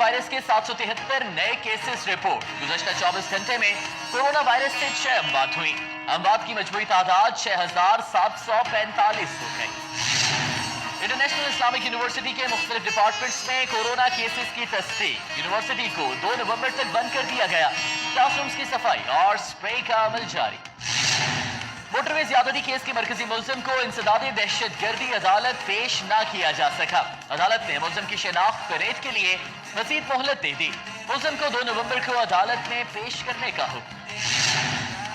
Virus के 773 नए cases report. गुज़श्ता 24 घंटे में कोरोना वायरस से 6 अमवात हुई। अमवात की मजमूई तादाद 6,745 हो गई। इंटरनेशनल इस्लामिक यूनिवर्सिटी के मुख्तलिफ डिपार्टमेंट्स में कोरोना केसेस की तस्दीक। यूनिवर्सिटी को 2 नवंबर तक बंद कर दिया गया। क्लासरूम्स की सफाई और स्प्रे का अमल जारी। मोटरवे ज्यादती केस के मरकजी मुल्जिम को इंसदाद दहशतगर्दी अदालत पेश न किया जा सका। अदालत ने मुल्जिम की शिनाख्त परेड के लिए मजीद मोहलत दे दी। मुल्जिम को 2 नवंबर को अदालत में पेश करने का हुक्म।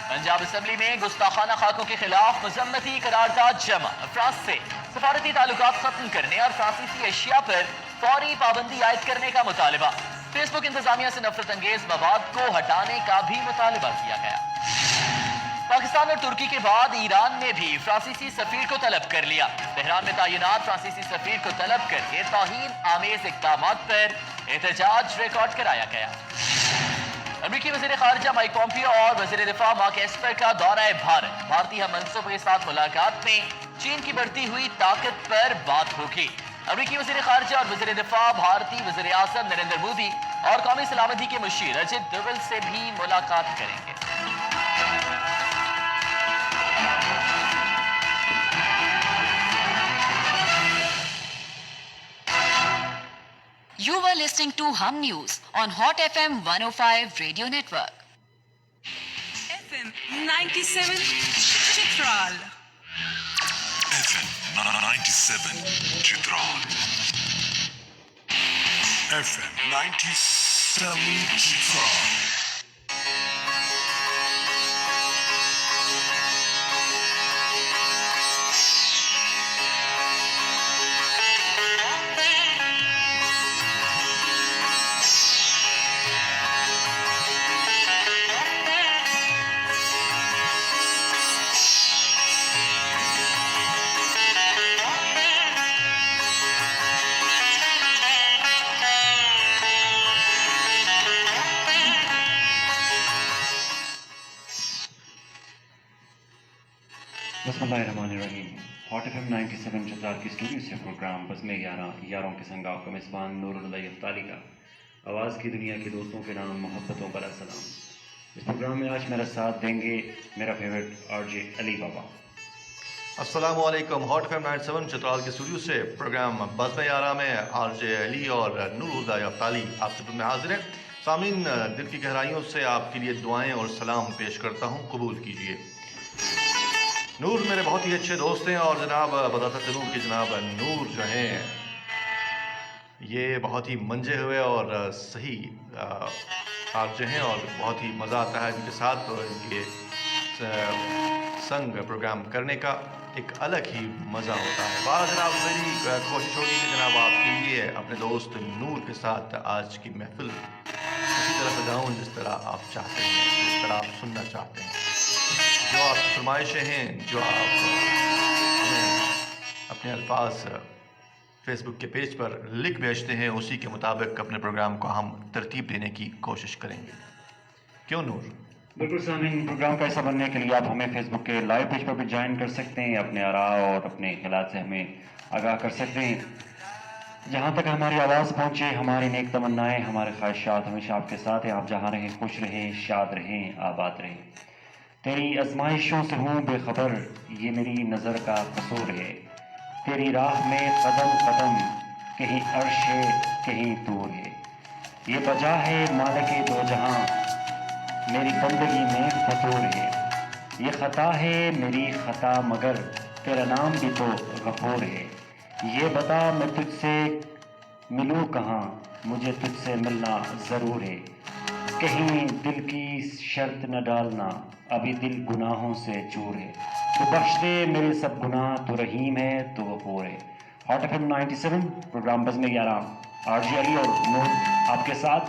पंजाब असम्बली में गुस्ताखाना खाकों के खिलाफ मजम्मती करारदाद जमा। फ्रांस से सफारती ताल्लुकात खत्म करने और फ्रांसीसी एशिया पर फौरी पाबंदी आयद करने का मुतालबा। फेसबुक इंतजामिया से नफरत अंगेज मवाद को हटाने का भी मुतालबा किया गया। पाकिस्तान और तुर्की के बाद ईरान ने भी फ्रांसीसी सफीर को तलब कर लिया। तेहरान में तैनात फ्रांसीसी सफीर को तलब करके तौहीन आमेज इक़दामात पर एहतजाज रिकॉर्ड कराया गया। अमेरिकी वज़ीर ख़ारिजा माइक पॉम्पियो और वज़ीर दिफ़ा मार्क एस्पर का दौरा भारत। भारतीय हम मंसूब के साथ मुलाकात में चीन की बढ़ती हुई ताकत पर बात होगी। अमेरिकी वज़ीर ख़ारिजा और वज़ीर दिफ़ा भारतीय वज़ीर आज़म नरेंद्र मोदी और कौमी सलामती के मुशीर अजित डोवल से भी मुलाकात करेंगे। You were listening to Hum News on Hot FM 105 Radio Network. FM 97 Chitral. FM 97 Chitral. FM 97 Chitral. बिस्मिल्लाहिर्रहमानिर्रहीम। हॉट एफएम 97 चतराल की स्टूडियो से प्रोग्राम बज़्म यारों के संग आपका मेज़बान नूरुल अफ्तारी का आवाज़ की दुनिया के दोस्तों के नाम मोहब्बतों पर अस्सलाम। इस प्रोग्राम में आज मेरा साथ देंगे मेरा फेवरेट आरजे अली बाबा। अस्सलामु अलैकुम। हॉट एफएम 97 चतराल के स्टूडियो से प्रोग्राम बज़्म यारा में आरजे अली और नूरुल अफ्तारी आपसे में हाजिर हैं। सामीन, दिल की गहराइयों से आपके लिए दुआएं और सलाम पेश करता हूँ, कबूल कीजिए। नूर मेरे बहुत ही अच्छे दोस्त हैं और जनाब बताता चलूँ कि जनाब नूर जो हैं ये बहुत ही मंजे हुए और सही आरजे हैं और बहुत ही मज़ा आता है इनके साथ। और इनके संग प्रोग्राम करने का एक अलग ही मज़ा होता है। बार जनाब मेरी कोशिश होगी कि जनाब आपके लिए अपने दोस्त नूर के साथ आज की महफिल उसी तरह सजाऊँ जिस तरह आप चाहते हैं, जिस तरह आप सुनना चाहते हैं। जो आपकी फरमाइशें हैं, जो आप हमें अपने अल्फाज फेसबुक के पेज पर लिख भेजते हैं, उसी के मुताबिक अपने प्रोग्राम को हम तरतीब देने की कोशिश करेंगे। क्यों नूर? बिल्कुल सामीन, प्रोग्राम का हिस्सा बनने के लिए आप हमें फेसबुक के लाइव पेज पर भी ज्वाइन कर सकते हैं। अपने आरा और अपने ख्यालात से हमें आगाह कर सकते हैं। जहाँ तक हमारी आवाज़ पहुँचे, हमारी नेक तमन्नाएँ, हमारे ख्वाहिशात हमेशा आपके साथ हैं। आप जहाँ रहें खुश रहें, शाद रहें, आबाद रहें। तेरी आजमाइशों से हूँ बेखबर, ये मेरी नज़र का कसूर है। तेरी राह में कदम कदम, कहीं अर्श है कहीं दूर है। ये वजह है मालिक दो जहां, मेरी बंदगी में फतूर है। ये ख़ता है मेरी ख़ता मगर तेरा नाम भी तो गफूर है। ये बता मैं तुझसे मिलूँ कहाँ, मुझे तुझसे मिलना ज़रूर है। कहीं दिल की शर्त न डालना, अभी दिल गुनाहों से चूर है। तो बख्श दे मेरे सब गुनाह, तो रहीम है तो गफूर है। हॉट एफएम 97 प्रोग्राम बज़्म यारा, आरजे अली और नूर आपके साथ।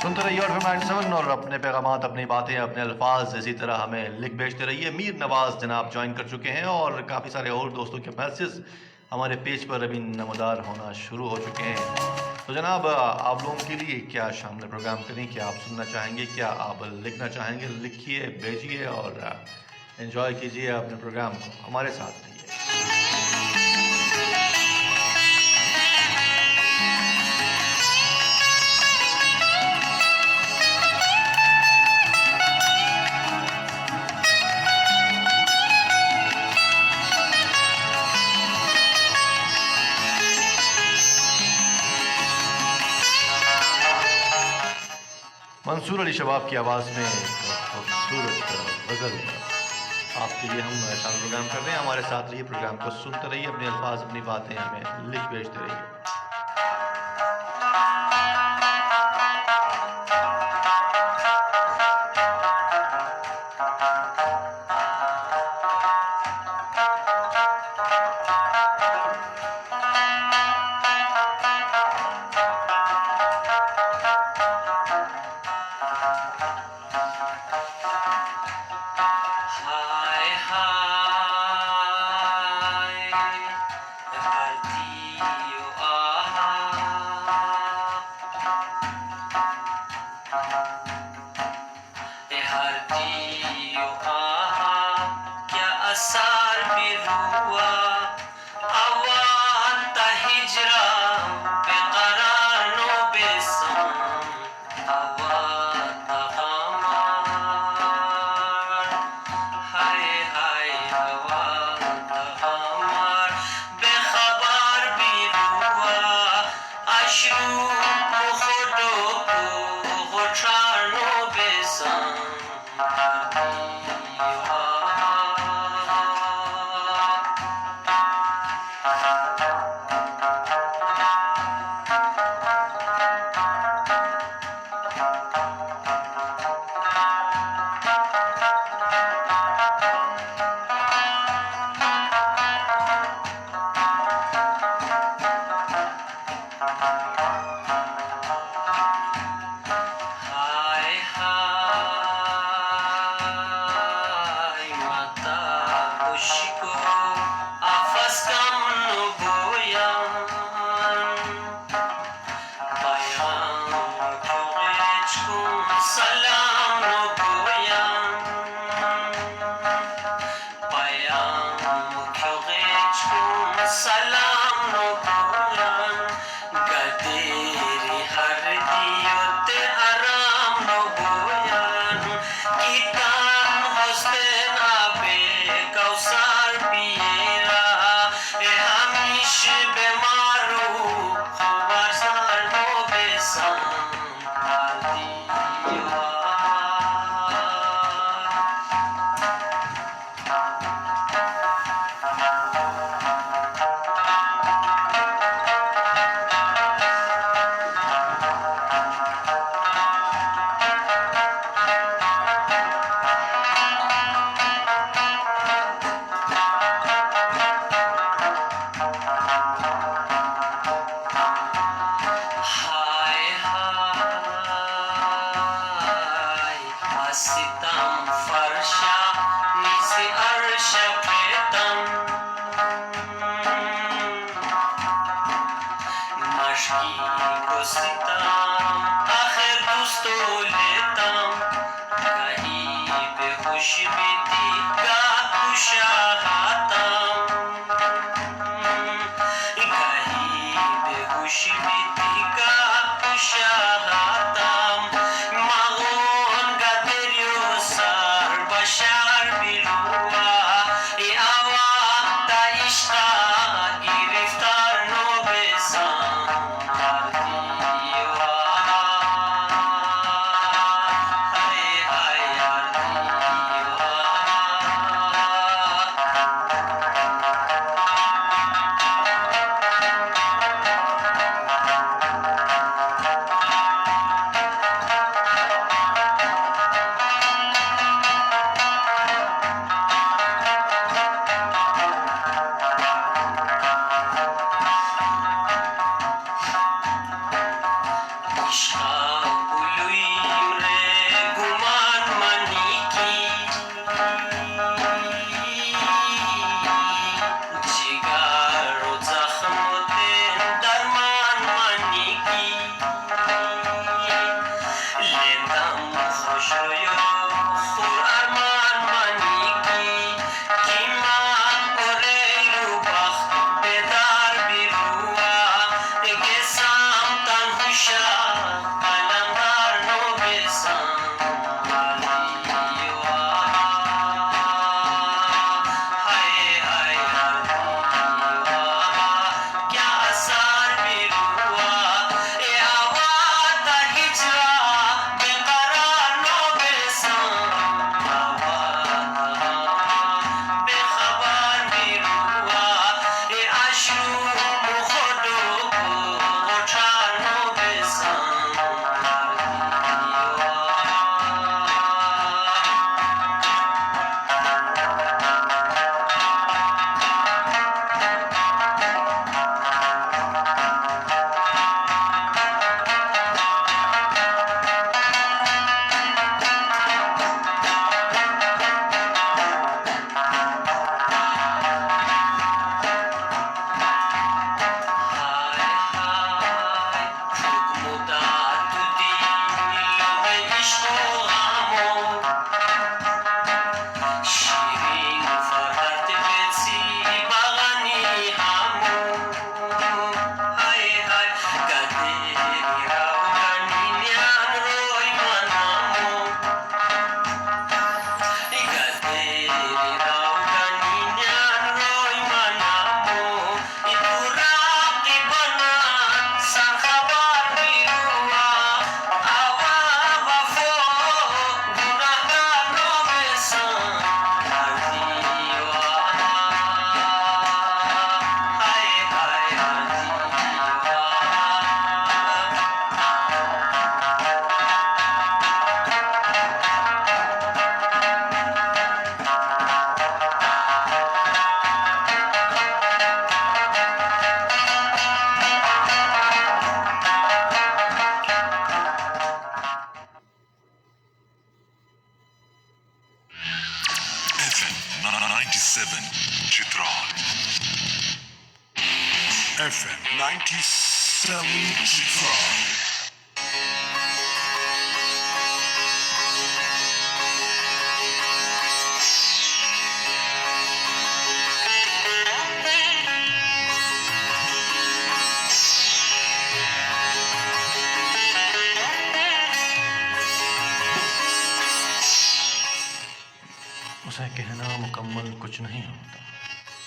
सुनते रहिए हॉट एफएम 97 और अपने पैगामात, अपनी बातें, अपने अल्फाज इसी तरह हमें लिख भेजते रहिए। मीर नवाज़ जनाब ज्वाइन कर चुके हैं और काफ़ी सारे और दोस्तों के मैसेज हमारे पेज पर अभी नमदार होना शुरू हो चुके हैं। तो जनाब आप लोगों के लिए क्या शामिल प्रोग्राम करें, क्या आप सुनना चाहेंगे, क्या आप लिखना चाहेंगे, लिखिए, भेजिए और एंजॉय कीजिए अपने प्रोग्राम को, हमारे साथ रहिए। منصور علی شباب کی آواز میں خوبصورت غزل آپ کے لیے ہم شامل پروگرام کر رہے ہیں. ہمارے ساتھ رہیے, پروگرام کو سنتے رہیے, اپنے الفاظ اپنی باتیں ہمیں لکھ بھیجتے رہیے. 97 Chitral. उसे कहना मुकम्मल कुछ नहीं होता,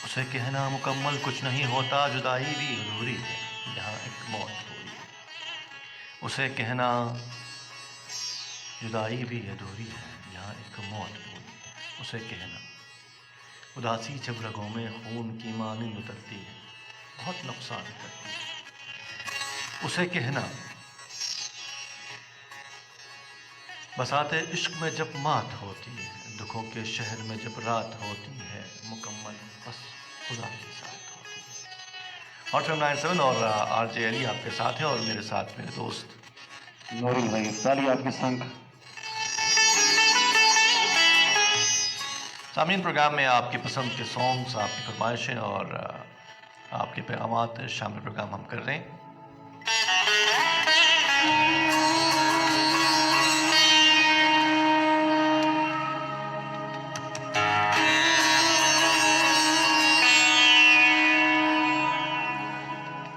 उसे कहना मुकम्मल कुछ नहीं होता, जुदाई भी अधूरी है जहाँ एक मौत पूरी है। उसे कहना जुदाई भी अधूरी है जहाँ एक मौत पूरी है। उसे कहना उदासी जब रगों में खून की मानिंद उतरती है, बहुत नुकसान करती है। उसे कहना बसाते इश्क में जब मात होती है, दुखों के शहर में जब रात होती है, मुकम्मल बस खुदा के साथ होती है। हॉट FM 97 और आरजे अली आपके साथ हैं और मेरे साथ मेरे दोस्त नूरुल भाई इफ्तारी आपके संग। सामीन, प्रोग्राम में आपकी पसंद के सॉन्ग्स, आपकी फरमाइशें और आपके पैगामात शामिल प्रोग्राम हम कर रहे हैं।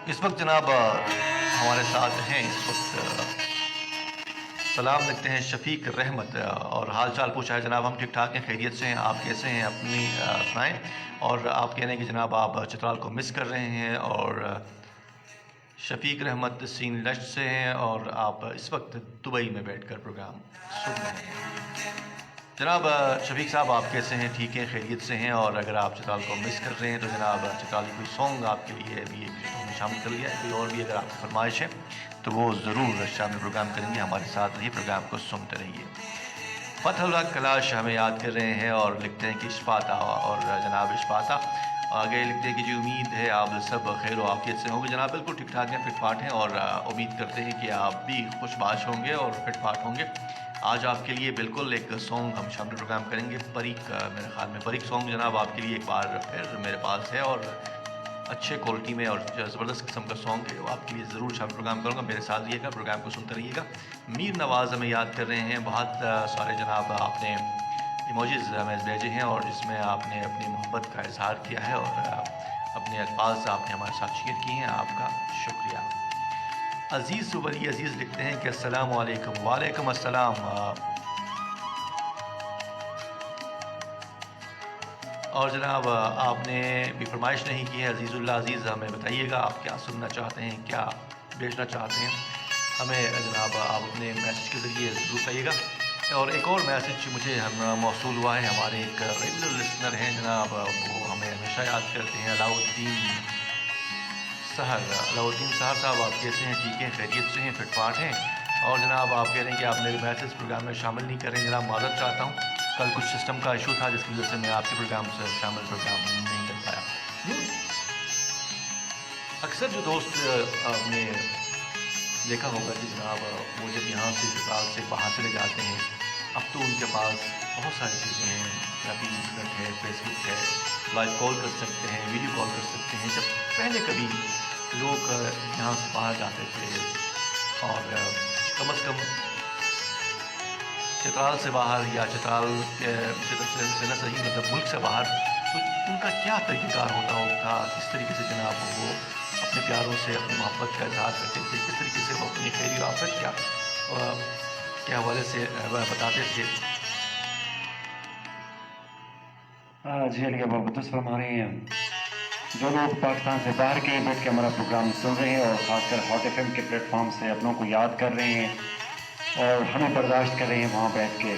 इस वक्त जनाब हमारे साथ हैं, इस वक्त सलाम लिखते हैं शफीक रहमत और हाल चाल पूछा है जनाब हम ठीक ठाक हैं, खैरियत से हैं, आप कैसे हैं, अपनी सुनाएं। और आप कह रहे हैं कि जनाब आप चित्राल को मिस कर रहे हैं और शफीक रहमत सीन लश्त से हैं और आप इस वक्त दुबई में बैठकर प्रोग्राम सुन रहे हैं। जनाब शफीक साहब आप कैसे हैं, ठीक हैं, खैरियत से हैं? और अगर आप चित्राल को मिस कर रहे हैं तो जनाब चित्राल की कोई सॉन्ग आपके लिए भी एक हमने शामिल कर लिया है, कोई और भी अगर आपकी फरमाइश है तो वो ज़रूर शामिल प्रोग्राम करेंगे। हमारे साथ ही प्रोग्राम को सुनते रहिए। फतहुल्लाह कलाश हमें याद कर रहे हैं और लिखते हैं कि इश्पाता, और जनाब इश्पाता आगे लिखते हैं कि जी उम्मीद है आप सब खैर आफियत से होंगे। जनाब बिल्कुल ठीक ठाक हैं, फिट फाट हैं और उम्मीद करते हैं कि आप भी खुशबाश होंगे और फिट फाट होंगे। आज आपके लिए बिल्कुल एक सॉन्ग हम शामिल प्रोग्राम करेंगे, परीक, मेरे ख्याल में परीक सॉन्ग जनाब आपके लिए एक बार फिर मेरे पास है और अच्छे क्वालिटी में और ज़बरदस्त किस्म का सॉन्ग है, वो आपके लिए ज़रूर शामिल प्रोग्राम करूँगा। मेरे साथ रहिएगा, प्रोग्राम को सुनते रहिएगा। मीर नवाज़ हमें याद कर रहे हैं, बहुत सारे जनाब आपने इमोजीज़ हमें भेजे हैं और जिसमें आपने अपनी मोहब्बत का इजहार किया है और अपने अल्फाज आपने हमारे साथ शेयर किए हैं, आपका शुक्रिया। अज़ीज़ वली अज़ीज़ लिखते हैं कि अस्सलाम वालेकुम। वालेकुम अस्सलाम। और जनाब आपने भी फरमाइश नहीं की है अज़ीज़ुल्लाह अज़ीज़, हमें बताइएगा आप क्या सुनना चाहते हैं, क्या भेजना चाहते हैं हमें जनाब आप अपने मैसेज के ज़रिए ज़रूर बताइएगा। और एक और मैसेज मुझे मौसूल हुआ है, हमारे एक रेगुलर लिसनर हैं जनाब, वो हमें हमेशा याद करते हैं, अलाउद्दीन सहर। अलाउद्दीन सहर साहब आप कैसे हैं, ठीक हैं, खैरियत से हैं, फिटफाट हैं? और जनाब आप कह रहे हैं कि आप मेरे मैसेज प्रोग्राम में शामिल नहीं करें। जनाब माज़रत चाहता हूँ, कल कुछ सिस्टम का इशू था जिसकी वजह से मैं आपके प्रोग्राम से शामिल प्रोग्राम नहीं कर पाया। अक्सर जो दोस्त आपने देखा होगा कि जनाब वो जब यहाँ से चित्राल से बाहर चले जाते हैं, अब तो उनके पास बहुत सारी चीज़ें हैं, अभी इंटरनेट है, फेसबुक है, लाइव कॉल कर सकते हैं, वीडियो कॉल कर सकते हैं। जब पहले कभी लोग यहाँ से बाहर जाते थे और कम से कम चित्राल से बाहर या चित्राल से न सही मतलब मुल्क से बाहर, तो उनका क्या तरीक़ाकार होता होगा, किस तरीके से जनाब वो अपने प्यारों से अपनी मोहब्बत का इजहार करते थे, किस तरीके से वो अपनी खैर आफत के हवाले से बताते थे। जी अली आप दुरुस्त फरमा रहे हैं। जो लोग पाकिस्तान से बाहर के बैठ के हमारा प्रोग्राम सुन रहे हैं और ख़ासकर हॉट FM के प्लेटफॉर्म से अपनों को याद कर रहे हैं और हमें बर्दाश्त कर रहे हैं वहाँ बैठ के,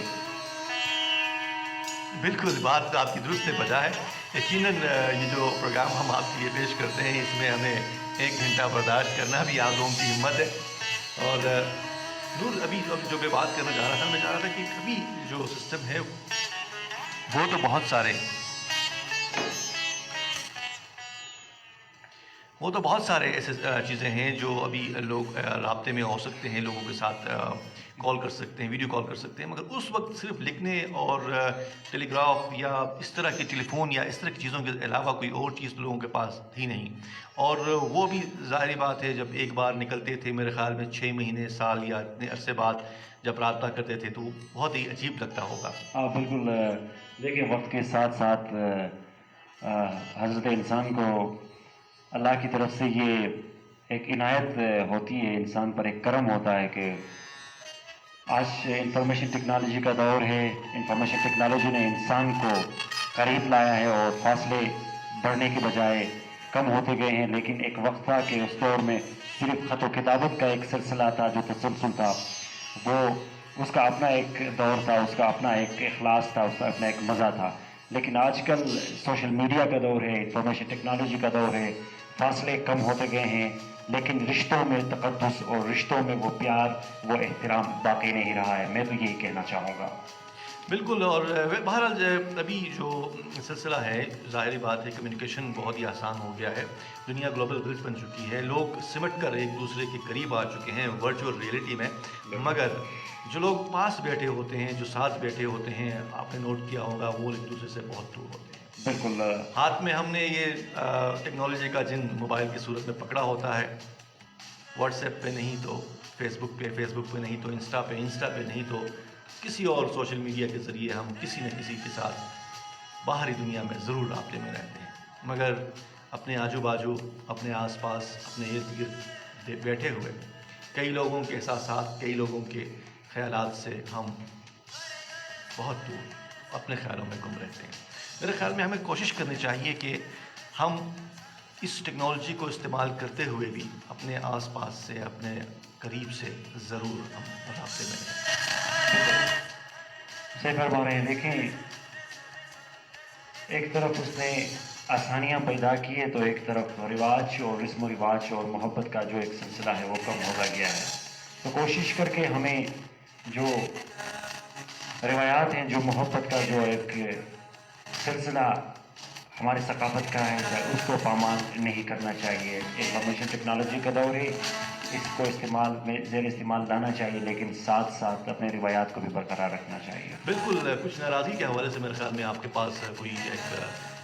बिल्कुल बात आपकी दुरुस्त बजा है। यकीनन ये जो प्रोग्राम हम आपके लिए पेश करते हैं इसमें हमें 1 घंटा बर्दाश्त करना भी आप लोगों की हिम्मत है। और दूर अभी जो मैं बात करना चाह रहा था, मैं चाह रहा था कि अभी जो सिस्टम है वो तो बहुत सारे وہ تو بہت سارے ایسے چیزیں ہیں جو ابھی لوگ رابطے میں ہو سکتے ہیں، لوگوں کے ساتھ کال کر سکتے ہیں، ویڈیو کال کر سکتے ہیں، مگر اس وقت صرف لکھنے اور ٹیلی گراف یا اس طرح کے ٹیلی فون یا اس طرح کی چیزوں کے علاوہ کوئی اور چیز لوگوں کے پاس تھی نہیں. اور وہ بھی ظاہری بات ہے، جب ایک بار نکلتے تھے میرے خیال میں 6 مہینے سال یا اتنے عرصے بعد جب رابطہ کرتے تھے تو بہت ہی عجیب لگتا ہوگا. ہاں بالکل. دیکھیں وقت کے ساتھ ساتھ حضرت انسان کو اللہ کی طرف سے یہ ایک عنایت ہوتی ہے، انسان پر ایک کرم ہوتا ہے کہ آج انفارمیشن ٹیکنالوجی کا دور ہے. انفارمیشن ٹیکنالوجی نے انسان کو قریب لایا ہے اور فاصلے بڑھنے کے بجائے کم ہوتے گئے ہیں. لیکن ایک وقت تھا کہ اس دور میں صرف خط و کتابت کا ایک سلسلہ تھا جو تسلسل تھا، وہ اس کا اپنا ایک دور تھا، اس کا اپنا ایک اخلاص تھا، اس کا اپنا ایک مزہ تھا. لیکن آج کل سوشل میڈیا کا دور ہے، انفارمیشن ٹیکنالوجی کا دور ہے، فاصلے کم ہوتے گئے ہیں لیکن رشتوں میں تقدس اور رشتوں میں وہ پیار، وہ احترام باقی نہیں رہا ہے. میں تو یہی کہنا چاہوں گا. بالکل. اور بہرحال ابھی جو سلسلہ ہے، ظاہری بات ہے کمیونیکیشن بہت ہی آسان ہو گیا ہے، دنیا گلوبل ولیج بن چکی ہے، لوگ سمٹ کر ایک دوسرے کے قریب آ چکے ہیں ورچوئل ریئلٹی میں. مگر جو لوگ پاس بیٹھے ہوتے ہیں، جو ساتھ بیٹھے ہوتے ہیں، آپ نے نوٹ کیا ہوگا وہ ایک دوسرے سے بہت دور ہوتے ہیں. بالکل. ہاتھ میں ہم نے یہ ٹیکنالوجی کا جن موبائل کی صورت میں پکڑا ہوتا ہے، واٹس ایپ پہ نہیں تو فیس بک پہ نہیں تو انسٹا پہ نہیں تو کسی اور سوشل میڈیا کے ذریعے ہم کسی نہ کسی کے ساتھ باہری دنیا میں ضرور رابطے میں رہتے ہیں. مگر اپنے آجو باجو، اپنے آس پاس، اپنے ارد گرد بیٹھے ہوئے کئی لوگوں کے احساسات، کئی لوگوں کے خیالات سے ہم بہت دور اپنے خیالوں میں گم رہتے ہیں. میرے خیال میں ہمیں کوشش کرنی چاہیے کہ ہم اس ٹیکنالوجی کو استعمال کرتے ہوئے بھی اپنے آس پاس سے، اپنے قریب سے ضرور ہم رابطے میں رہیں. صحیح فرما رہے ہیں. دیکھیں ایک طرف اس نے آسانیاں پیدا کی ہے تو ایک طرف رواج اور رسم و رواج اور محبت کا جو ایک سلسلہ ہے وہ کم ہوتا گیا ہے. تو کوشش کر کے ہمیں جو روایات ہیں، جو محبت کا جو ایک سلسلہ ہماری ثقافت کا ہے، اس کو پامال نہیں کرنا چاہیے. انفارمیشن ٹیکنالوجی کا دور ہے، اس کو زیر استعمال لانا چاہیے، لیکن ساتھ ساتھ اپنے روایات کو بھی برقرار رکھنا چاہیے. بالکل. کچھ ناراضگی کے حوالے سے میرے خیال میں آپ کے پاس کوئی ایک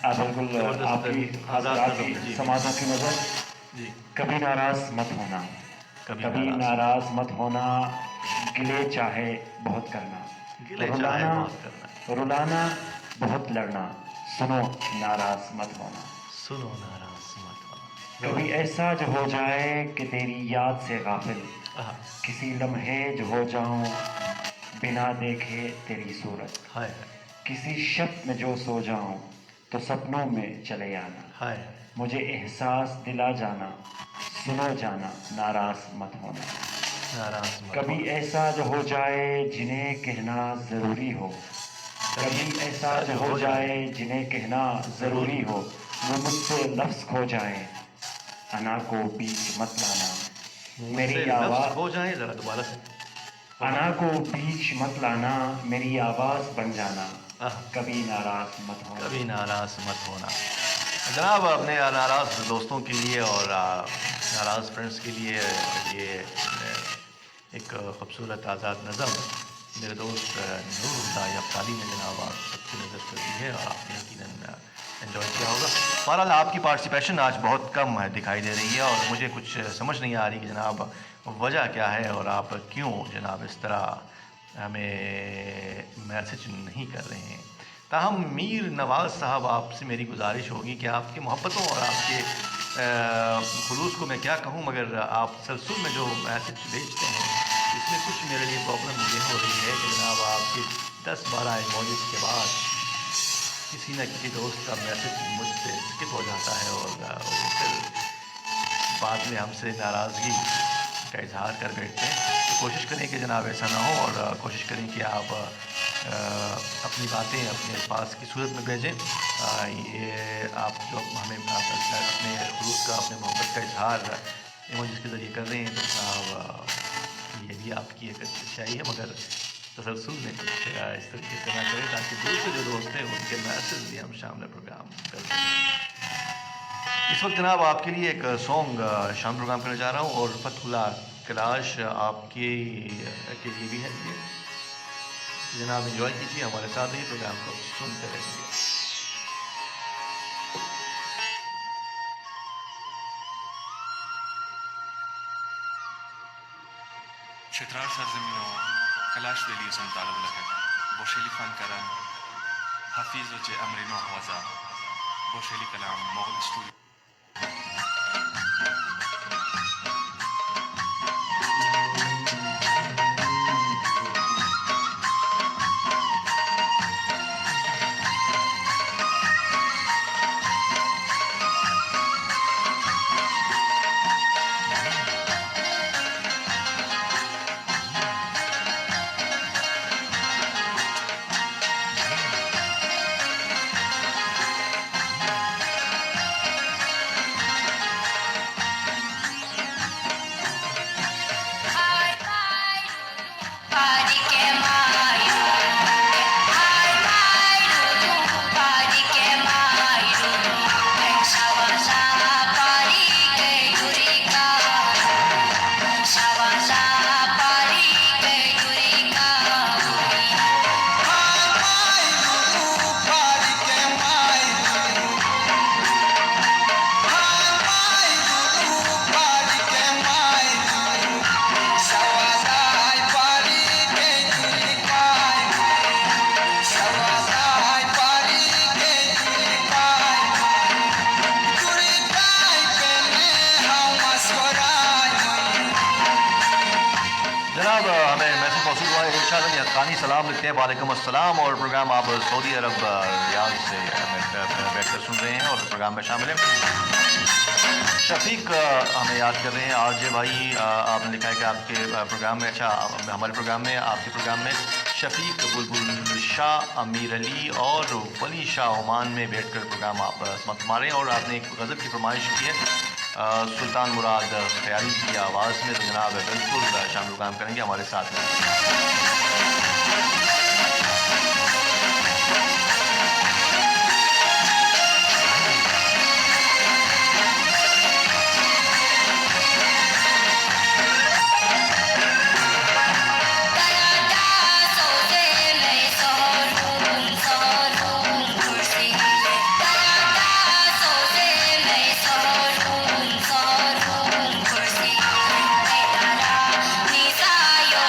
بالکل آپ کی حضرات کی سماعتوں کی نظر. جی. کبھی ناراض مت ہونا، کبھی ناراض مت ہونا، گلے چاہے بہت کرنا، رلانا بہت لڑنا، سنو ناراض مت ہونا. کبھی ایسا جو ہو جائے کہ تیری یاد سے غافل، کسی لمحے جو ہو جاؤں بنا دیکھے تیری صورت، کسی شب میں جو سو جاؤں تو سپنوں میں چلے آنا، مجھے احساس دلا جانا، سنو جانا ناراض مت ہونا. کبھی ایسا جو ہو جائے جنہیں کہنا ضروری ہو، کبھی ایسا جو ہو جائے جنہیں کہنا ضروری ہو، وہ مجھ سے لفظ کھو جائے، انا کو بیچ مت لانا، میری آواز ہو جائے. ذرا دوبارہ سے. انا کو بیچ مت لانا، میری آواز بن جانا، کبھی ناراض مت ہونا. کبھی ناراض مت ہونا. جناب اپنے ناراض دوستوں کے لیے اور ناراض فرینڈس کے لیے یہ ایک خوبصورت آزاد نظم میرے دوست نور الہدی افطالی نے جناب آپ سب کی نظر کر دی ہے اور آپ نے یقیناً انجوائے کیا ہوگا. بہرحال آپ کی پارٹیسپیشن آج بہت کم دکھائی دے رہی ہے اور مجھے کچھ سمجھ نہیں آ رہی کہ جناب وجہ کیا ہے اور آپ کیوں جناب اس طرح ہمیں میسج نہیں کر رہے ہیں. تاہم میر نواز صاحب آپ سے میری گزارش ہوگی کہ آپ کی محبتوں اور آپ کے خلوص کو میں کیا کہوں، مگر آپ تسلسل میں جو میسج بھیجتے ہیں اس میں کچھ میرے لیے پرابلم یہ ہو رہی ہے کہ جناب آپ کے 10-12 ایموجیز کے بعد کسی نہ کسی دوست کا میسج مجھ سے اسکپ ہو جاتا ہے اور پھر بعد میں ہم سے ناراضگی کا اظہار کر بیٹھتے ہیں. تو کوشش کریں کہ جناب ایسا نہ ہو اور کوشش کریں کہ آپ اپنی باتیں اپنے الفاظ کی صورت میں بھیجیں. یہ آپ جو ہمیں اپنے خلوص کا، اپنے محبت کا اظہار ایموجیز کے ذریعے کر رہے ہیں تو صاحب یہ بھی آپ کی ایک اچھائی ہے، مگر تسلسل میں کچھ اس طریقے سے نہ کریں تاکہ دوسرے جو دوست ہیں ان کے میسج بھی ہم شامل پروگرام کر سکیں. اس وقت جناب آپ کے لیے ایک سانگ شام پروگرام کرنے جا رہا ہوں اور فتح اللہ کلاش آپ کے لیے بھی ہے یہ جناب انجوائے کیجیے ہمارے ساتھ ہی پروگرام کو سنتے رہیے. چترال سرزمین و کلاش ویلی سم تعلق لگت بوشیلی فنکاران حفیظ و چه امرین و حوزا بوشیلی کلام مغل استوری سلام لکھتے ہیں وعلیکم السلام اور پروگرام آپ سعودی عرب ریاض سے بیٹھ کر سن رہے ہیں اور پروگرام میں شامل ہیں. شفیق ہمیں یاد کر رہے ہیں آر جے بھائی آپ نے لکھا ہے کہ آپ کے پروگرام میں ہمارے پروگرام میں آپ کے پروگرام میں شفیق بلبل شاہ امیر علی اور ولی شاہ عمان میں بیٹھ کر پروگرام آپ سماعت فرما رہے ہیں اور آپ نے ایک غزل کی فرمائش کی ہے سلطان مراد خیالی کی آواز میں. تو جناب بالکل شامل کام کریں گے ہمارے ساتھ میں. Nisayo,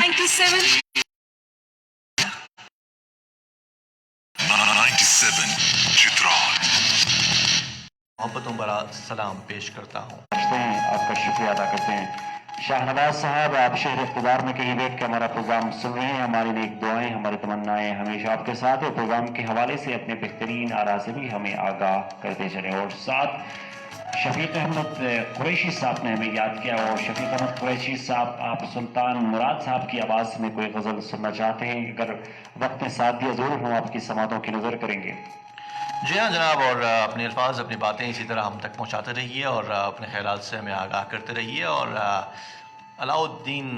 97 97 चित्राल मोहब्बतों भरा सलाम पेश करता हूँ। करते हैं, आपका शुक्रिया अदा करते हैं। शाहनवाज साहब, आप शहर इक़्तिदार में कहीं बैठ के हमारा प्रोग्राम सुन रहे हैं। हमारी नेक दुआएं, हमारी तमन्नाएं हमेशा आपके साथ है। प्रोग्राम के हवाले से अपने बेहतरीन आरा से भी हमें आगाह करते चले। और साथ शफीक अहमद कुरैशी साहब ने हमें याद किया। और शफीक अहमद कुरैशी साहब, आप सुल्तान मुराद साहब की आवाज़ में कोई गज़ल सुनना चाहते हैं? अगर वक्त ने साथ दिया ज़रूर हम आपकी समातों की नज़र करेंगे। जी हाँ जनाब, और अपने अल्फाज अपनी बातें इसी तरह हम तक पहुँचाते रहिए और अपने ख्यालात से हमें आगाह करते रहिए। और अलाउद्दीन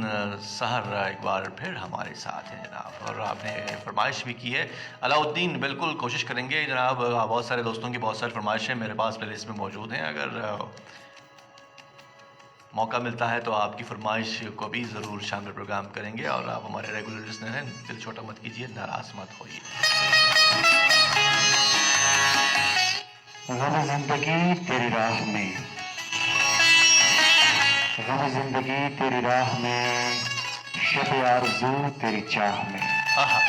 सहर एक बार फिर हमारे साथ हैं जनाब, और आपने फरमाइश भी की है। अलाउद्दीन, बिल्कुल कोशिश करेंगे जनाब। बहुत सारे दोस्तों की बहुत सारी फरमाइशें मेरे पास प्ले लिस्ट में मौजूद हैं। अगर मौका मिलता है तो आपकी फरमाइश को भी ज़रूर शामिल प्रोग्राम करेंगे। और आप हमारे रेगुलर लिसनर हैं, दिल छोटा मत कीजिए, नाराज़ मत होइए। गम जिंदगी तेरी राह में, गम जिंदगी तेरी राह में, शब आरज़ू तेरी चाह में, आहा,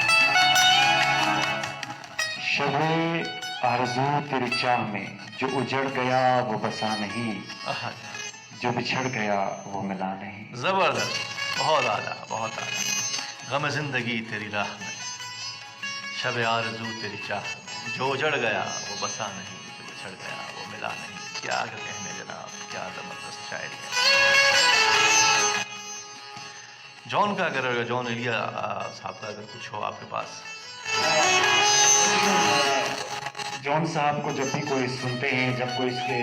शब आरज़ू तेरी चाह में, जो उजड़ गया वो बसा नहीं, आहा, जो बिछड़ गया वो मिला नहीं। ज़बरदस्त, बहुत आला, बहुत आला। गम ज़िंदगी तेरी राह में, शब आरज़ू तेरी चाह में, जो उजड़ गया वो बसा नहीं, जो बिछड़ गया वो मिला नहीं। क्या कहने जनाब, क्या ज़बरदस्त शायरी है। जॉन का अगर जॉन एलिया साहब का अगर कुछ हो आपके पास। जॉन साहब को जब भी कोई सुनते हैं, जब कोई इसके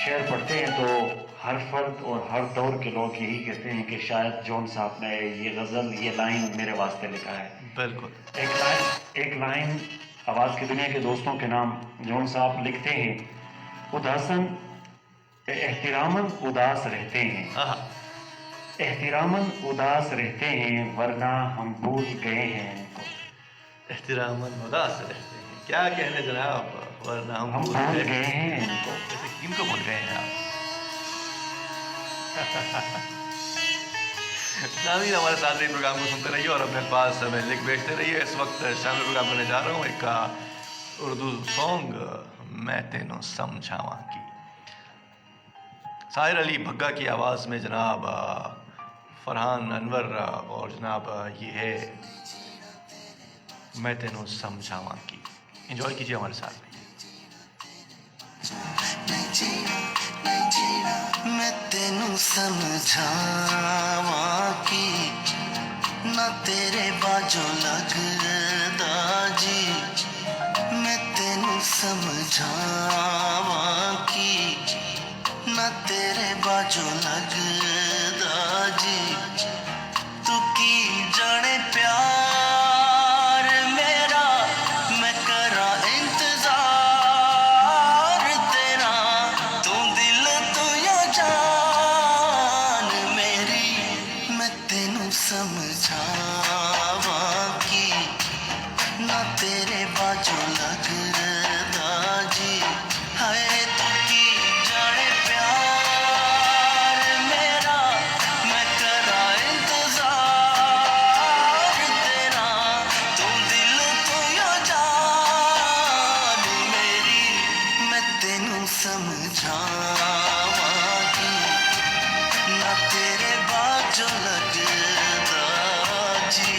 शेर पढ़ते हैं, तो हर फर्द और हर दौर के लोग यही कहते हैं कि शायद जॉन साहब ने ये गज़ल, ये लाइन मेरे वास्ते लिखा है। बिल्कुल। एक लाइन आवाज़ की दुनिया के दोस्तों के नाम जॉन साहब लिखते हैं, उदासन एहतिरामन उदास रहते हैं, आहा, एहतिरामन उदास रहते हैं, वरना हम भूल गए हैं इनको। एहतिरामन उदास रहते हैं, क्या कहने जनाब, वरना हम हम भूल भूल गए। गए हैं इनको। जैसे किनको भूल गए हैं आप? नाज़रीन, हमारे साथ ही प्रोग्राम को सुनते रहिए और अपने पास हमें लिख भेजते रहिए। इस वक्त शामिल प्रोग्राम करने जा रहा हूँ एक उर्दू सॉन्ग, मैं तेनों समझावा की, साहिर अली भग्गा की आवाज़ में जनाब फरहान अनवर, और जनाब ये है मैं तेनों समझावा की। एंजॉय कीजिए हमारे साथ में। मैं तेनू समझावा की, ना तेरे बाजो लगदा जी, मैं तेनू समझावा की, ना तेरे बाजो लगदा जी, तू की जाने प्यार मेरा, मैं करा इंतजार तेरा, तू दिल तू या जान मेरी, मैं तेनू समझावा की, ना तेरे बाजो लगदा जी, हाय तू की जाने प्यार मेरा, मैं करा इंतजार तेरा, तू दिल तू या जान मेरी, मैं तेनू समझावा की, ना तेरे बाजो लगदा जी।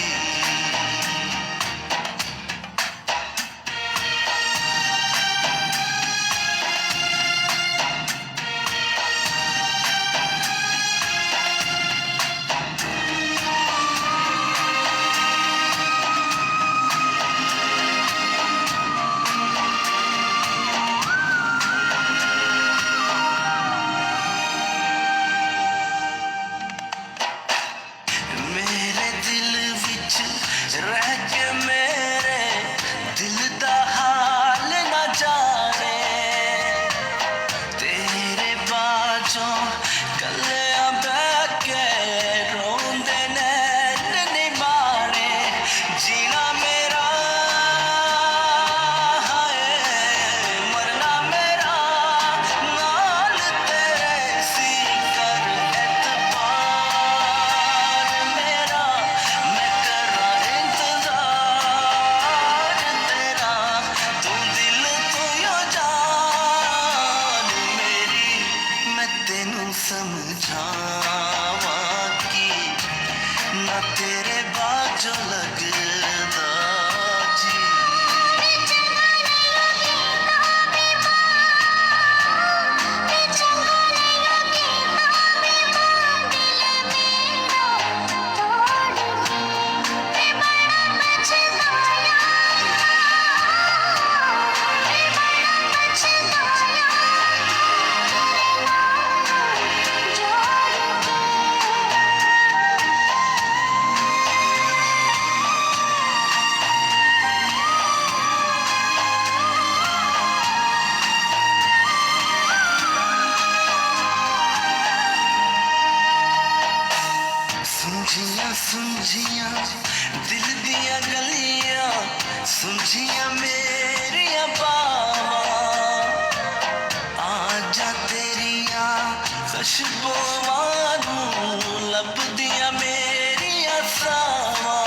ਖੁਸ਼ਬੂਆਂ ਨੂੰ ਲੱਭਦੀਆਂ ਮੇਰੀਆਂ ਸਾਵਾਂ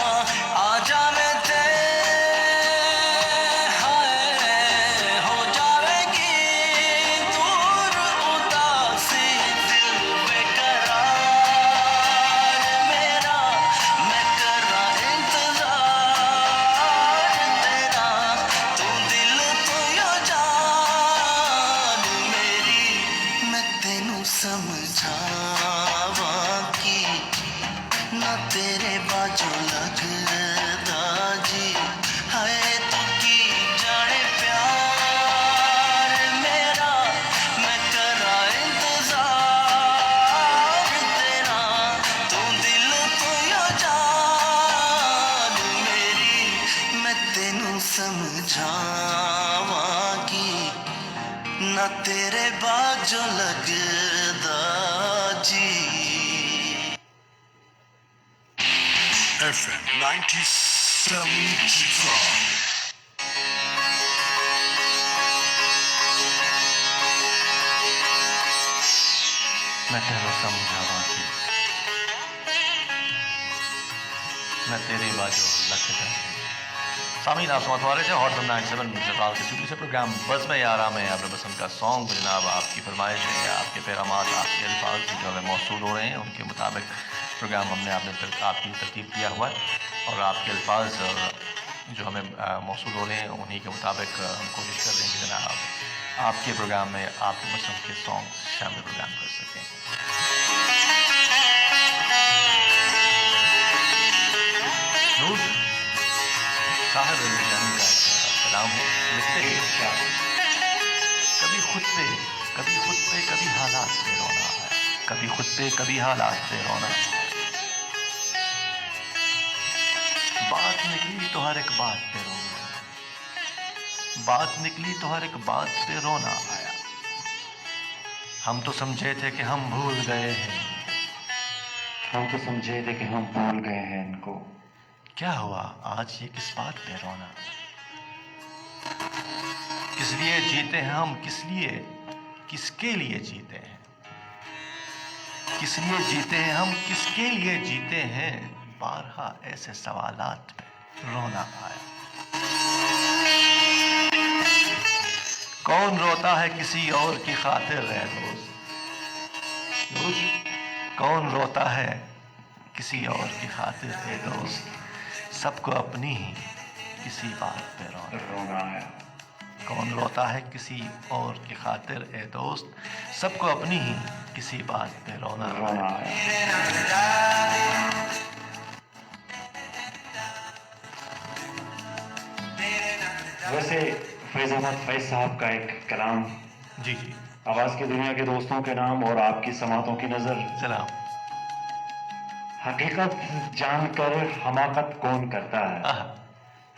ਆ ਜਾਵੇ ਤੇ ਹਾਏ ਹੋ ਜਾਵੇਗੀ ਦੂਰ ਉਦਾਸੀ ਦਿਲ ਬੇਕਰਾਰ ਮੇਰਾ ਮੈਂ ਕਰਾਂ ਇੰਤਜ਼ਾਰ ਤੇਰਾ ਤੂੰ ਦਿਲ ਤੋਂ ਯੋ ਜਾਨ ਮੇਰੀ ਮੈਂ ਤੈਨੂੰ ਸਮਝਾਵਾਂ ਕਿ ਨਾ ਤੇਰੇ ਬਾਝੋਂ ਲੱਗਦਾ ਜੀ ਹਾਏ ਤੂੰ ਕੀ ਜਾਣੇ ਪਿਆਰ ਮੇਰਾ ਮੈਂ ਕਰਾਂ ਇੰਤਜ਼ਾਰ ਤੇਰਾ ਤੂੰ ਦਿਲ ਤੋਂ ਯੋ ਜਾਨ ਮੇਰੀ ਮੈਂ ਤੈਨੂੰ ਸਮਝਾਵਾਂ ਕਿ ਨਾ ਤੇਰੇ ਬਾਝੋਂ ਲੱਗਦਾ ਜੀ FM 97 Chitral. मैं तेरे समझावा कि मैं तेरे बाजू लग जा सामीन आप समात रहे थे हॉट 97 चतराल के स्टूडियो से प्रोग्राम बस में यारा में आपने पसंद का सॉन्ग जनाब आपकी फरमाइश है या आपके पैगामात आपके अल्फाज जो हमें मौसूल हो रहे हैं उनके मुताबिक प्रोग्राम हमने आपकी तरतीब किया हुआ है और आपके अल्फाज जो हमें मौसूल हो रहे हैं उन्हीं के मुताबिक हम कोशिश कर रहे हैं कि जनाब आपके प्रोग्राम में आपकी पसंद के सॉन्ग शामिल प्रोग्राम कर सकें। नूर साहब का कलाम है, लिखते हैं कभी खुद पे कभी हालात पे रोना है, कभी खुद पे कभी हालात पे रोना है। बात निकली तो हर एक बात पे रोना, बात निकली तो हर एक बात पे रोना आया। हम तो समझे थे कि हम भूल गए हैं, हम तो समझे थे कि हम भूल गए हैं इनको। क्या हुआ आज ये किस बात पे रोना? किस लिए जीते हैं हम, किस लिए किसके लिए जीते हैं, किस लिए जीते हैं हम, किसके लिए जीते हैं। बारहा ऐसे सवालात पे रोना आया। कौन रोता है किसी और की खातिर है दोस्त, कौन रोता है किसी और की खातिर है दोस्त, सबको अपनी ही किसी बात पे रोना है। कौन रोता है किसी और की खातिर ए दोस्त, सबको अपनी ही किसी बात पे रोना है। वैसे फैज़ अहमद फैज़ साहब का एक कलाम जी आवाज़ की दुनिया के दोस्तों के नाम और आपकी समातों की नज़र। सलाम। हकीकत जानकर हमाकत कौन करता है,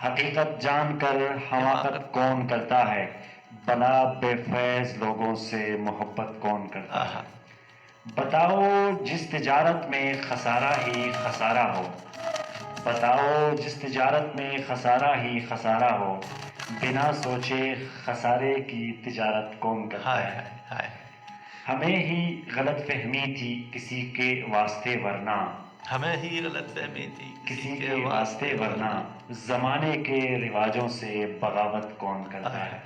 हकीकत जानकर हमाकत कौन करता है, बला बेफैज लोगों से मोहब्बत कौन करता है। बताओ जिस तिजारत में खसारा ही खसारा हो, बताओ जिस तिजारत में खसारा ही खसारा हो, बिना सोचे खसारे की तिजारत कौन करता है। हमें ही गलत फहमी थी किसी के वास्ते वरना, हमें ही गलत फहमी थी किसी के वास्ते वरना, ज़माने के रिवाजों से बगावत कौन करता है।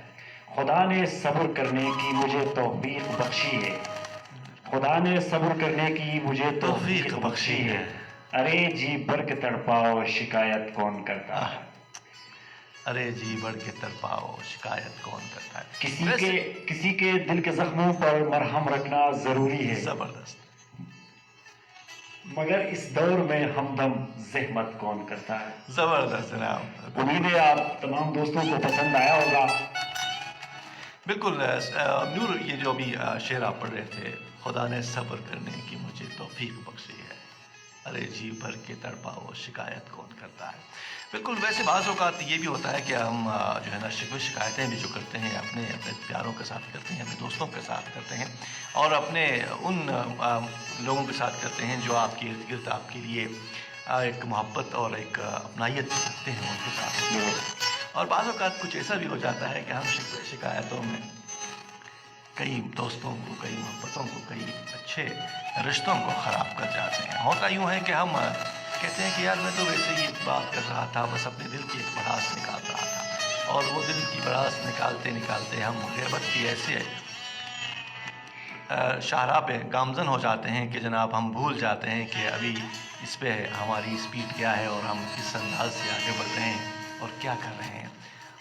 खुदा ने सब्र करने की मुझे तौफीक बख्शी है, खुदा ने सब्र करने की मुझे तौफीक बख्शी है। अरे जी बढ़ के तड़पाओ शिकायत कौन करता है, अरे जी बढ़ के तड़पाओ शिकायत कौन करता है। किसी के दिल के जख्मों पर मरहम रखना जरूरी है, जबरदस्त, मगर इस दौर में हमदम ज़हमत कौन करता है। जबरदस्त जनाब। उम्मीद है आप तमाम दोस्तों को पसंद आया होगा। बिल्कुल नूर, ये जो अभी शेर आप पढ़ रहे थे, खुदा ने सब्र करने की मुझे तौफीक बख्शी है, अरे जी भर के तड़पाओ शिकायत कौन करता है। बिल्कुल, वैसे बाज़ औक़ात ये भी होता है कि हम जो है ना शिकायतें भी जो करते हैं अपने प्यारों के साथ करते हैं, अपने दोस्तों के साथ करते हैं और अपने उन लोगों के साथ करते हैं जो आपके इर्द गिर्द आपके लिए एक मोहब्बत और एक अपनाइयत रखते हैं उनके साथ। और बाज़ औक़ात कुछ ऐसा भी हो जाता है कि हम शिकायतों में कई दोस्तों को, कई मोहब्बतों को, कई अच्छे रिश्तों को ख़राब कर जाते हैं। होता यूँ है कि हम कहते हैं कि यार मैं तो वैसे ही बात कर रहा था, बस अपने दिल की एक भड़ास निकाल रहा था, और वो दिल की भड़ास निकालते निकालते हम ग़ैबत की ऐसे शाहराह पे गामज़न हो जाते हैं कि जनाब हम भूल जाते हैं कि अभी इस पे हमारी स्पीड क्या है और हम किस अंदाज से आगे बढ़ रहे हैं और क्या कर रहे हैं।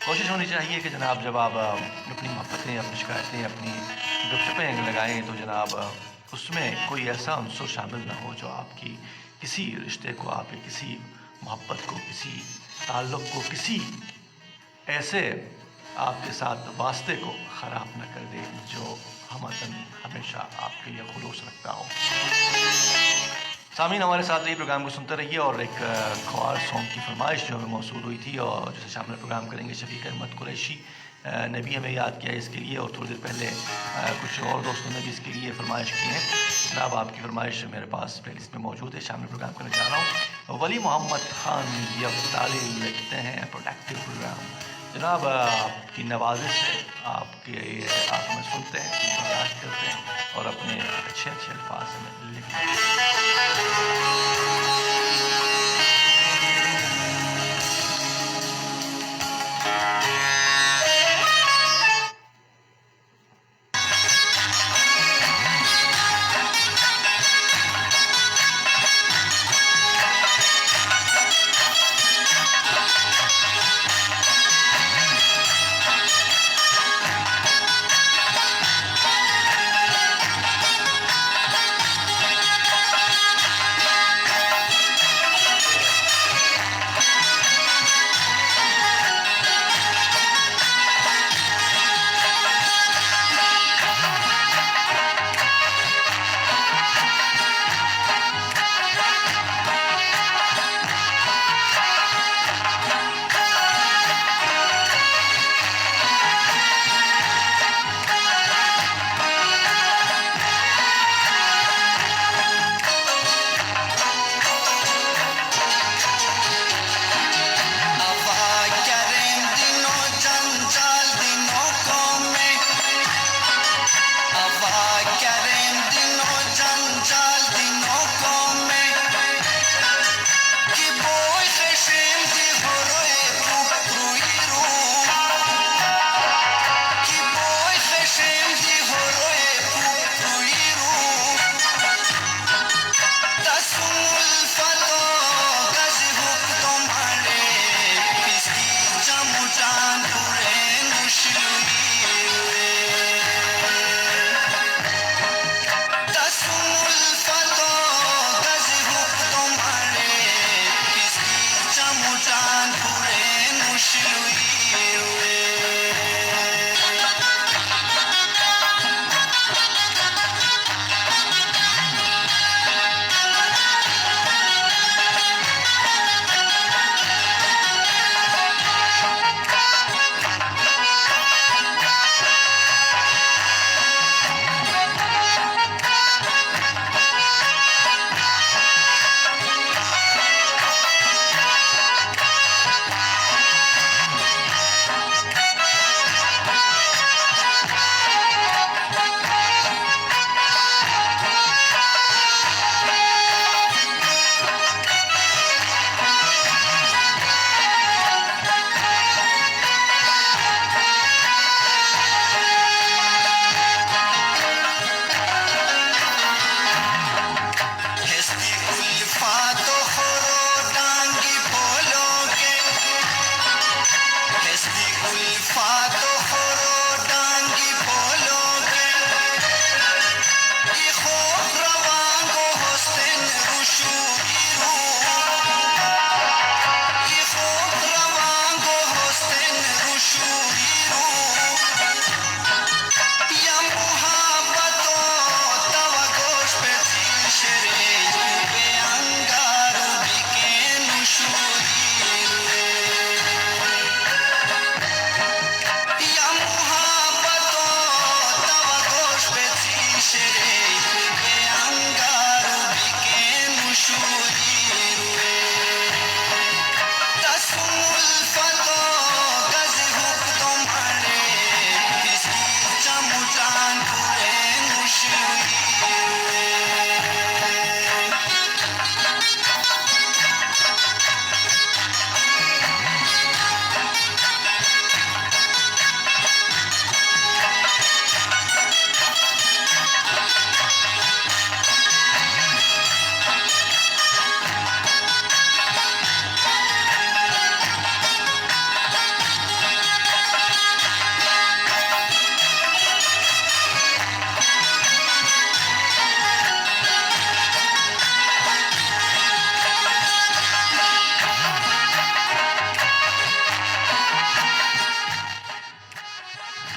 कोशिश होनी चाहिए कि जनाब जब आप अपनी मोहब्बतें, अपनी शिकायतें, अपनी गुफ्तगूएं लगाएं तो जनाब उसमें कोई ऐसा अंसुर शामिल ना हो जो आपकी किसी रिश्ते को, आपके किसी मोहब्बत को, किसी ताल्लुक़ को, किसी ऐसे आपके साथ वास्ते को ख़राब न कर दे जो हमतन हमेशा आपके लिए खुलूस रखता हो। सामीन, हमारे साथ ये प्रोग्राम को सुनते रहिए, और एक ख्वार सॉन्ग की फरमाइश जो हमें मौसूल हुई थी और जिसे शामिल प्रोग्राम करेंगे शफीक अहमद कुरैशी ने भी हमें याद किया इसके लिए, और थोड़ी देर पहले कुछ और दोस्तों ने भी इसके लिए फरमाइश की है। जनाब आपकी फरमाइश मेरे पास प्ले लिस्ट में मौजूद है, शामिल प्रोग्राम करने जा रहा हूँ। वली मोहम्मद खान यफ्ताली लिखते हैं प्रोडक्टिव प्रोग्राम। जनाब आपकी नवाजिश है, आप हमें सुनते हैं, बर्दाश्त करते हैं और अपने अच्छे अच्छे अल्फाज में लिखते हैं।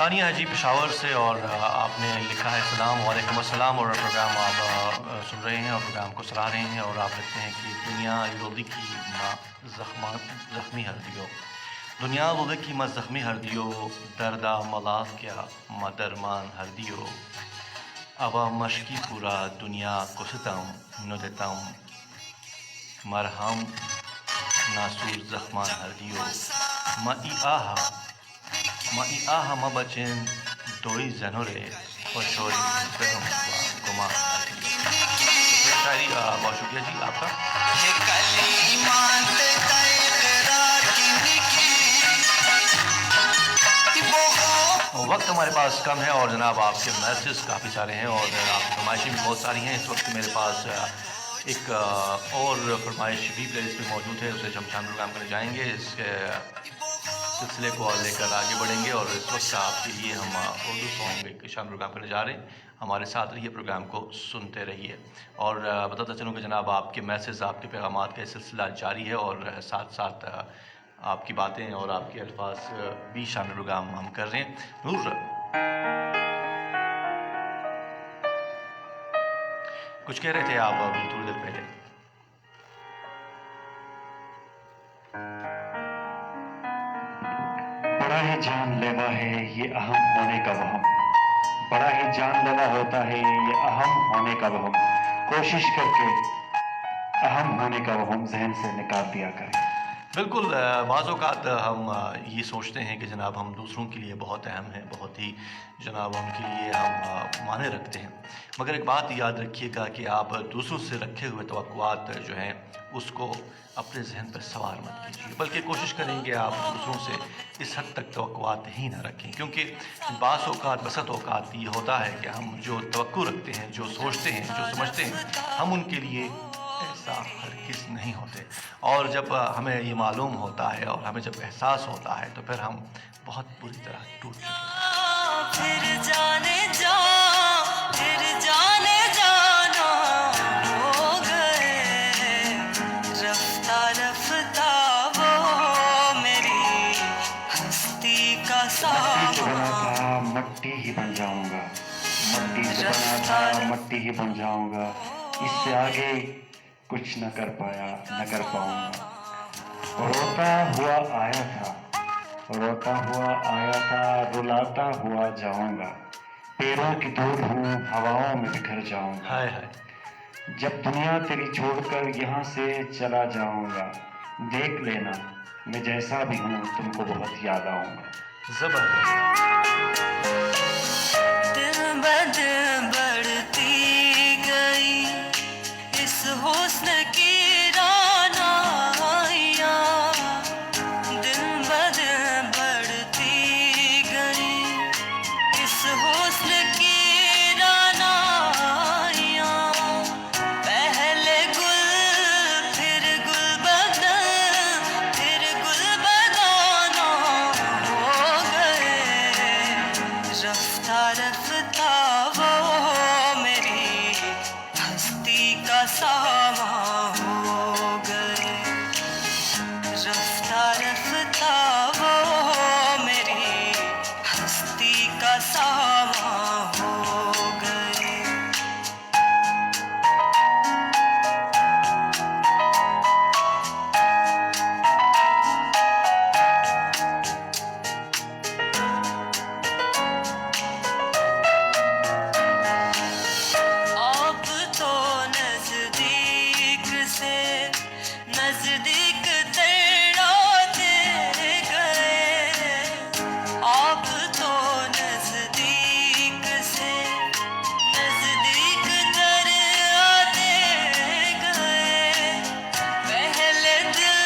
ثانیہ ہے جی پشاور سے، اور آپ نے لکھا ہے سلام وعلیکم السلام، اور پروگرام آپ سن رہے ہیں اور پروگرام کو سراہ رہے ہیں، اور آپ لکھتے ہیں کہ دنیا لودی کی ماں زخمی ہر دیو، دنیا لودی کی ماں زخمی ہر دیو، دردہ ملاف کیا ماں درمان ہر دیو، ابا مشکی پورا دنیا کو ستم نو دیتم، مرہم ناسور زخمان ہر دیو، ما ای آہا ما بچن دوئی زنورے خوشوری بہم گمان ہر دیو۔ شاعری بہت شکریہ جی آپ کا۔ وقت ہمارے پاس کم ہے اور جناب آپ کے میسیج کافی سارے ہیں اور آپ کی فرمائشیں بھی بہت ساری ہیں۔ اس وقت میرے پاس ایک اور فرمائش بھی پلے لسٹ پہ موجود ہے، اسے ہم شامل پروگرام کرنے جائیں گے، اس کے سلسلے کو لے کر آگے بڑھیں گے، اور اس وقت آپ کے لیے ہم اردو سانگ ایک شامل پروگرام کرنے جا رہے ہیں۔ ہمارے ساتھ رہیے، پروگرام کو سنتے رہیے، اور بتاتا چلوں کہ جناب آپ کے میسیج، آپ کے پیغامات کا سلسلہ جاری ہے، اور ساتھ ساتھ آپ کی باتیں اور آپ کے الفاظ بھی شامل پروگرام ہم کر رہے ہیں۔ نور کچھ کہہ رہے تھے آپ ابھی تھوڑی دیر پہلے؟ بڑا ہی جان لیوا ہے یہ اہم ہونے کا وہم، بڑا ہی جان لیوا ہوتا ہے یہ اہم ہونے کا وہم، کوشش کر کے اہم ہونے کا وہم ذہن سے نکال دیا کریں۔ بالکل، بعض اوقات ہم یہ سوچتے ہیں کہ جناب ہم دوسروں کے لیے بہت اہم ہیں، بہت ہی جناب ان کے لیے ہم معنی رکھتے ہیں، مگر ایک بات یاد رکھیے گا کہ آپ دوسروں سے رکھے ہوئے توقعات جو ہیں اس کو اپنے ذہن پر سوار مت کیجیے، بلکہ کوشش کریں کہ آپ دوسروں سے اس حد تک توقعات ہی نہ رکھیں، کیونکہ بعض اوقات بسط اوقات یہ ہوتا ہے کہ ہم جو توقع رکھتے ہیں، جو سوچتے ہیں، جو سمجھتے ہیں، ہم ان کے لیے ایسا ہرگز نہیں ہوتے، اور جب ہمیں یہ معلوم ہوتا ہے اور ہمیں جب احساس ہوتا ہے تو پھر ہم بہت بری طرح ٹوٹ چکے ہیں۔ پھر جانے جا پھر جانے جانا ہو گئے، رفتہ رفتہ وہ میری ہستی کا مٹی سے بنا سامان، تھا مٹی ہی بن جاؤں گا، مٹی سے بنا تھا مٹی ہی بن جاؤں گا، اس سے آگے کچھ نہ کر پایا نہ کر پاؤں گا، روتا ہوا آیا تھا، روتا ہوا آیا تھا، رلاتا ہوا جاؤں گا، پیروں کی دھول ہوں ہواؤں میں بکھر جاؤں گا، ہائے ہائے، جب دنیا تیری چھوڑ کر یہاں سے چلا جاؤں گا، دیکھ لینا میں جیسا بھی ہوں تم کو بہت یاد آؤں گا۔ زبردست۔ دل بدل بڑھتی گئی اس حسن کی رعنائیاں، دل بدل بڑھتی گئی اس حسن کی رعنائیاں، پہلے گل پھر گل بدل پھر گل بدانا ہو گئے، رفتہ رفتہ وہ میری ہستی کا سامان ہو گئے، رفتہ رفتہ وہ میری ہستی کا سامان ہو گئے۔ آپ تو نزدیک سے نزدیک تیراتے گئے، آپ تو نزدیک سے نزدیک تیراتے گئے، پہلے دل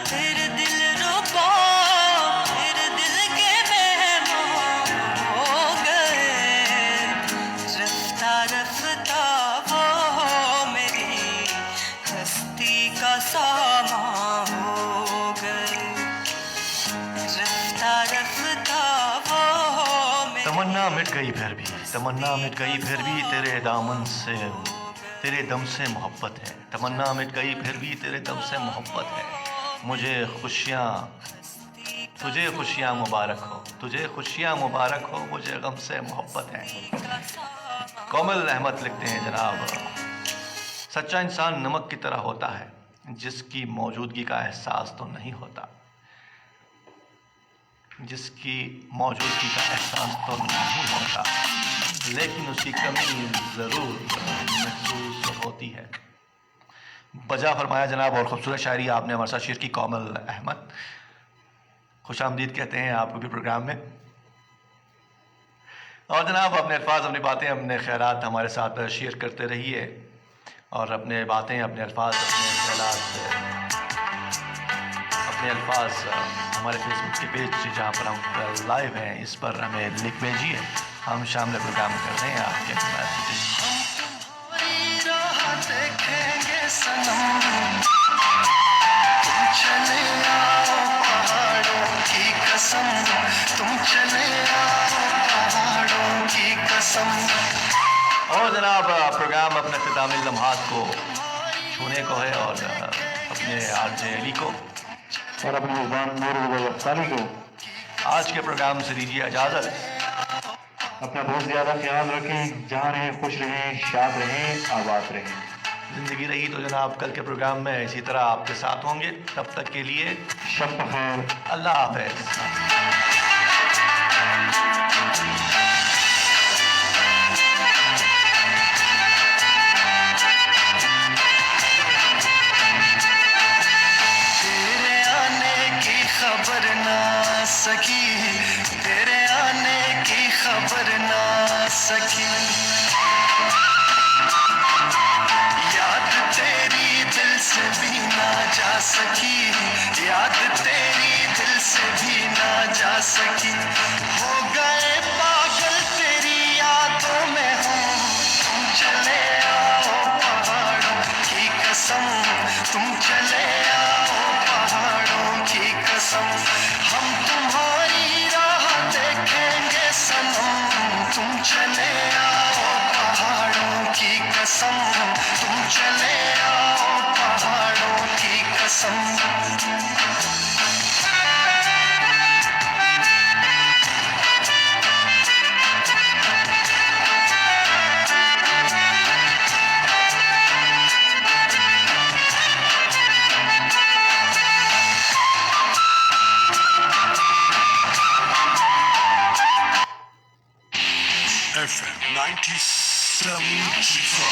پھر دل ربا پھر دل کے مہمان ہو گئے، رفتہ رفتہ وہ میری ہستی کا سامان ہو گئے، رفتہ رفتہ وہ میری تمنا مٹ گئی پھر بھی، تمنا مٹ گئی پھر بھی تیرے دامن سے تیرے دم سے محبت ہے، تمنا مٹ گئی پھر بھی تیرے دم سے محبت ہے، مجھے خوشیاں تجھے خوشیاں مبارک ہو، तुझे खुशियाँ मुबारक हो, मुझे गम से मोहब्बत है। कोमल अहमद लिखते हैं जनाब, सच्चा इंसान नमक की तरह होता है जिसकी मौजूदगी का एहसास तो नहीं होता, जिसकी मौजूदगी का एहसास तो नहीं होता, लेकिन उसकी कमी ज़रूर महसूस होती है। बजा फरमाया जनाब, और ख़ूबसूरत शायरी आपने हमारे साथ शेयर की कोमल अहमद। खुश आमदीद कहते हैं आपको भी प्रोग्राम में। और जनाब अपने अल्फाज, अपनी बातें, अपने ख़यालात हमारे साथ शेयर करते रहिए, और अपने बातें, अपने अल्फाज, अपने ख़यालात, अपने अल्फाज हमारे फेसबुक के पेज जहाँ पर हम लाइव हैं इस पर हमें लिख भेजिए। हम शामिल प्रोग्राम कर रहे हैं आपके मैसेजेस। देखेंगे सनम, तुम चले आओ पहाड़ों की कसम, तुम चले आओ पहाड़ों की कसम। और जनाब प्रोग्राम अपने इख्तितामी लम्हात को छूने को है, और अपने आरजे अली को और अपने मेज़बान नूर अफ्तारी को आज के प्रोग्राम से दीजिए इजाज़त। अपना बहुत ज़्यादा ख्याल रखें, जहाँ रहें खुश रहें, शाद रहें, आबाद रहें। ज़िंदगी रही तो जनाब कल के प्रोग्राम में इसी तरह आपके साथ होंगे। तब तक के लिए शब बख़ैर, अल्लाह हाफ़िज़। तेरे आने की खबर ना सकी, तेरे आने की खबर ना सकी, याद तेरी दिल से भी ना जा सकी, याद तेरी दिल से भी ना जा सकी। हो गए पागल तेरी यादों में हम, तुम चले आओ पहाड़ों की कसम, तुम चले आओ पहाड़ों की कसम। हम तुम्हारी राह देखेंगे सनम, तुम चले आओ पहाड़ों की कसम, तुम चले आओ पहाड़ों की कसम। FM 97 Chitra.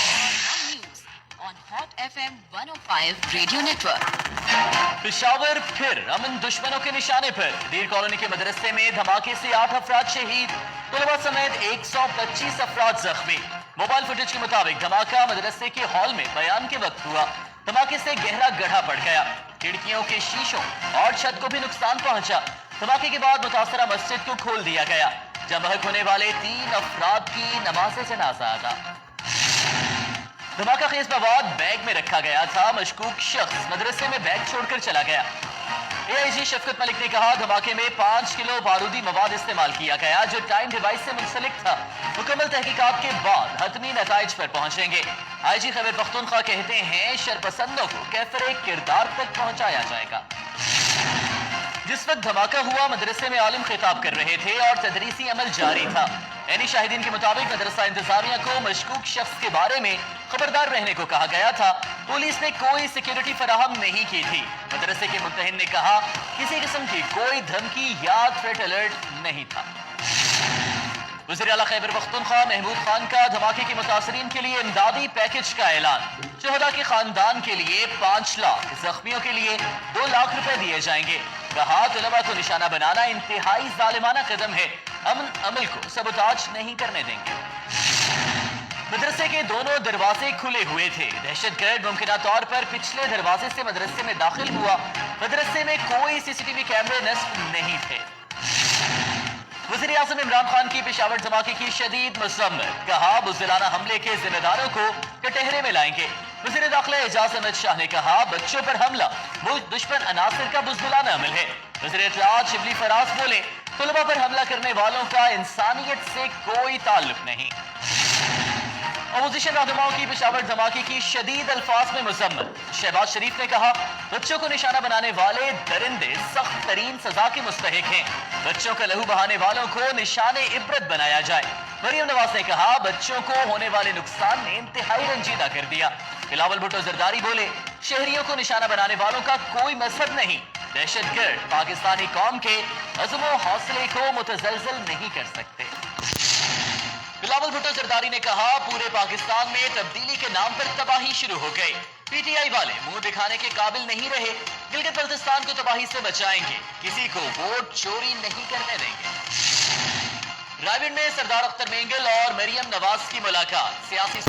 News on Hot FM 105 Radio Network. Peshawar फिर अमन दुश्मनों के निशाने पर। दीर कॉलोनी के मदरसे में धमाके से 8 अफराद शहीद, तलबा समेत 125 अफराद जख्मी। मोबाइल फुटेज के मुताबिक धमाका मदरसे के हॉल में बयान के वक्त हुआ। धमाके से गहरा गड्ढा पड़ गया, खिड़कियों के शीशों और छत को भी नुकसान पहुंचा। धमाके के बाद मुतासरा मस्जिद को खोल दिया गया, जब बहक होने वाले 3 अफराद की नमाज़े जनाज़ा अदा। धमाका खेज मवाद बैग में रखा गया था। मशकूक शख्स मदरसे में बैग छोड़कर चला गया। एआईजी शफकत मलिक ने कहा, धमाके में 5 किलो बारूदी मवाद इस्तेमाल किया गया जो टाइम डिवाइस से मुंसलिक था। मुकम्मल तहकीकात के बाद हतमी नताइज पर पहुंचेंगे। आईजी खैबर पख्तूनख्वा कहते हैं, शरपसंदों को कैफरे किरदार तक पहुंचाया जाएगा। जिस वक्त धमाका हुआ मदरसे में आलिम खिताब कर रहे थे और तदरीसी अमल जारी था। यानी शाहिदीन के मुताबिक मदरसा इंतजामिया को मशकूक शख्स के बारे में खबरदार रहने को कहा गया था। पुलिस ने कोई सिक्योरिटी फराहम नहीं की थी। मदरसे के मुत्तहिन ने कहा, किसी किस्म की कोई धमकी या थ्रेट अलर्ट नहीं था। वज़ीर आला खैबर पख्तूनख्वा महमूद खान का धमाके के मुतासरीन के लिए इमदादी पैकेज का ऐलान। शहदा के खानदान के लिए 5 लाख, जख्मियों के लिए 2 लाख रुपए दिए जाएंगे। कहा, तलबा को निशाना बनाना इंतहाई जालिमाना कदम है, अमन अमल को सबोताज नहीं करने देंगे। मदरसे के दोनों दरवाजे खुले हुए थे। दहशतगर्द मुमकिना तौर पर पिछले दरवाजे से मदरसे में दाखिल हुआ। मदरसे में कोई सीसीटीवी कैमरे नस्ब नहीं थे। वज़ीर आज़म इमरान खान की पेशावर धमाके की शदीद मज़म्मत। कहा, बुज़दिलाना हमले के जिम्मेदारों को कटहरे में लाएंगे। वज़ीर दाखिला एजाज अहमद शाह ने कहा, बच्चों पर हमला मुल्क दुश्मन अनासिर का बुज़दिलाना अमल है। वज़ीर इत्तलाआत शिबली फराज बोले, तलबा पर हमला करने वालों का इंसानियत से कोई ताल्लुक नहीं। अपोजिशन रहनुमाओं की पेशावर धमाके की शदीद अल्फाज में मजम्मत। शहबाज शरीफ ने कहा, बच्चों को निशाना बनाने वाले दरिंदे सख्त तरीन सजा के मुस्तहिक हैं। बच्चों का लहू बहाने वालों को निशाने इबरत बनाया जाए। मरियम नवाज ने कहा, बच्चों को होने वाले नुकसान ने इंतहाई रंजीदा कर दिया। बिलावल भुट्टो जरदारी बोले, शहरियों को निशाना बनाने वालों का कोई मजहब नहीं। दहशतगर्द पाकिस्तानी कौम के अज़्म व हौसले को मुतज़लज़ल नहीं कर सकते। बिलावल भुट्टो जरदारी ने कहा, पूरे पाकिस्तान में तब्दीली के नाम पर तबाही शुरू हो गई। पीटीआई वाले मुंह दिखाने के काबिल नहीं रहे। गिलगित बल्तिस्तान को तबाही से बचाएंगे, किसी को वोट चोरी नहीं करने देंगे। रायबेन में सरदार अख्तर मेंगल और मरियम नवाज की मुलाकात। सियासी